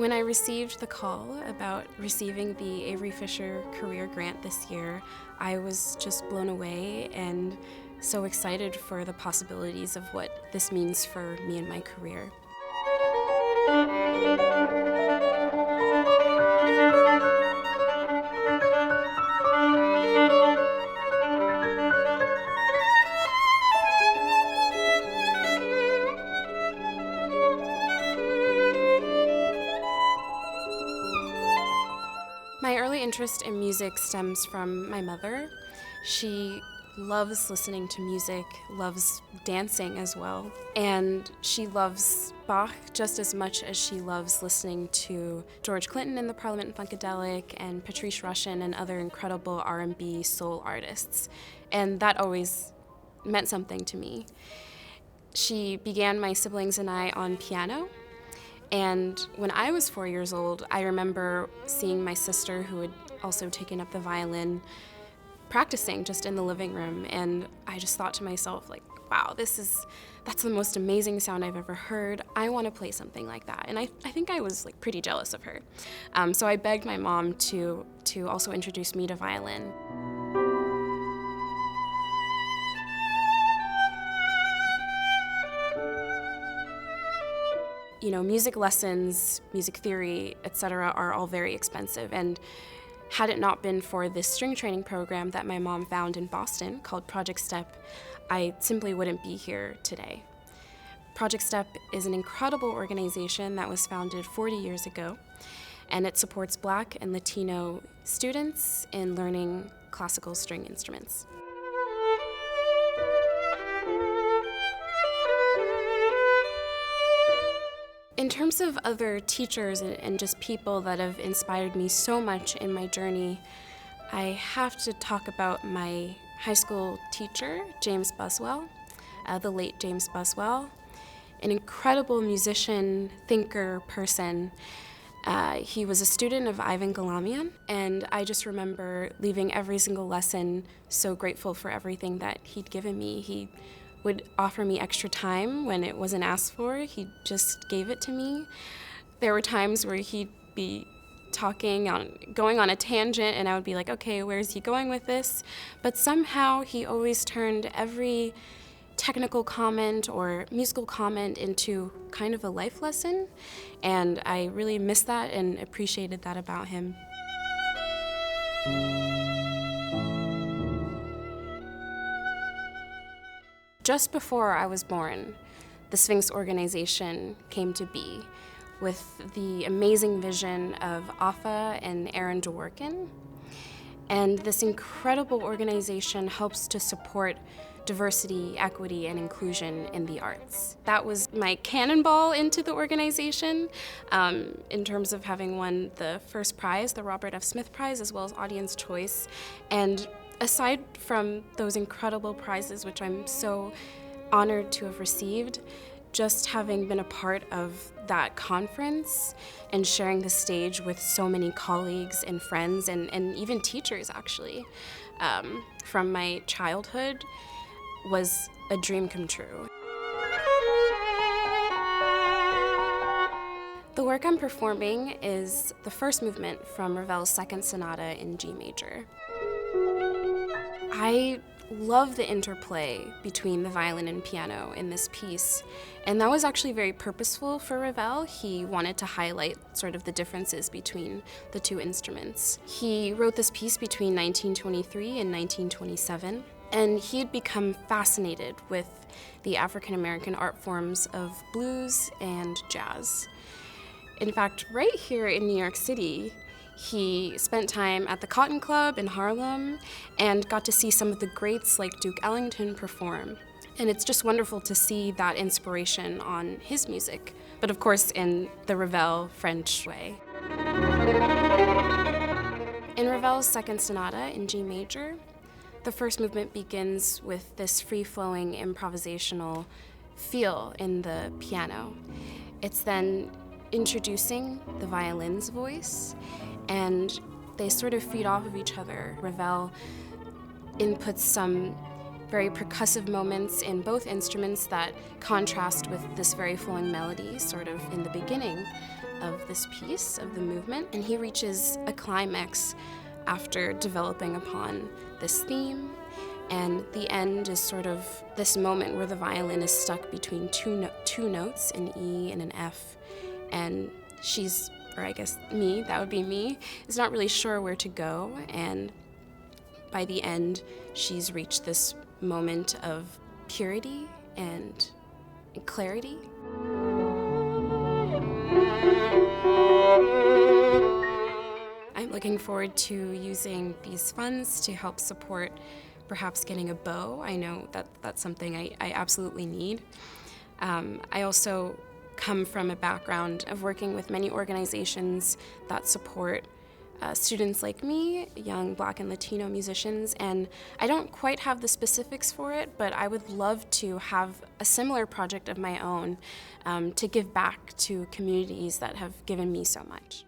When I received the call about receiving the Avery Fisher Career Grant this year, I was just blown away and so excited for the possibilities of what this means for me and my career. My early interest in music stems from my mother. She loves listening to music, loves dancing as well, and she loves Bach just as much as she loves listening to George Clinton and the Parliament Funkadelic and Patrice Rushen and other incredible R&B soul artists, and that always meant something to me. She began my siblings and I on piano. And when I was 4 years old, I remember seeing my sister, who had also taken up the violin, practicing just in the living room. And I just thought to myself, like, wow, that's the most amazing sound I've ever heard. I want to play something like that. And I think I was like pretty jealous of her. So I begged my mom to also introduce me to violin. You know, music lessons, music theory, etc. are all very expensive, and had it not been for this string training program that my mom found in Boston called Project STEP, I simply wouldn't be here today. Project STEP is an incredible organization that was founded 40 years ago, and it supports Black and Latino students in learning classical string instruments. In terms of other teachers and just people that have inspired me so much in my journey, I have to talk about my high school teacher, James Buswell, the late James Buswell, an incredible musician, thinker, person. He was a student of Ivan Galamian, and I just remember leaving every single lesson so grateful for everything that he'd given me. He would offer me extra time when it wasn't asked for. He just gave it to me. There were times where he'd be going on a tangent, and I would be like, okay, where's he going with this? But somehow he always turned every technical comment or musical comment into kind of a life lesson, and I really missed that and appreciated that about him. Just before I was born, the Sphinx organization came to be with the amazing vision of Afa and Aaron Dworkin. And this incredible organization helps to support diversity, equity, and inclusion in the arts. That was my cannonball into the organization in terms of having won the first prize, the Robert F. Smith Prize, as well as Audience Choice. And aside from those incredible prizes, which I'm so honored to have received, just having been a part of that conference and sharing the stage with so many colleagues and friends and even teachers, actually, from my childhood was a dream come true. The work I'm performing is the first movement from Ravel's Second Sonata in G major. I love the interplay between the violin and piano in this piece, and that was actually very purposeful for Ravel. He wanted to highlight sort of the differences between the two instruments. He wrote this piece between 1923 and 1927, and he had become fascinated with the African American art forms of blues and jazz. In fact, right here in New York City, he spent time at the Cotton Club in Harlem and got to see some of the greats like Duke Ellington perform. And it's just wonderful to see that inspiration on his music, but of course in the Ravel French way. In Ravel's Second Sonata in G major, the first movement begins with this free-flowing improvisational feel in the piano. It's then introducing the violin's voice, and they sort of feed off of each other. Ravel inputs some very percussive moments in both instruments that contrast with this very flowing melody sort of in the beginning of this piece, of the movement. And he reaches a climax after developing upon this theme. And the end is sort of this moment where the violin is stuck between two notes, an E and an F. And she's, or I guess me, that would be me, is not really sure where to go. And by the end, she's reached this moment of purity and clarity. I'm looking forward to using these funds to help support perhaps getting a bow. I know that that's something I absolutely need. I also come from a background of working with many organizations that support students like me, young Black and Latino musicians, and I don't quite have the specifics for it, but I would love to have a similar project of my own to give back to communities that have given me so much.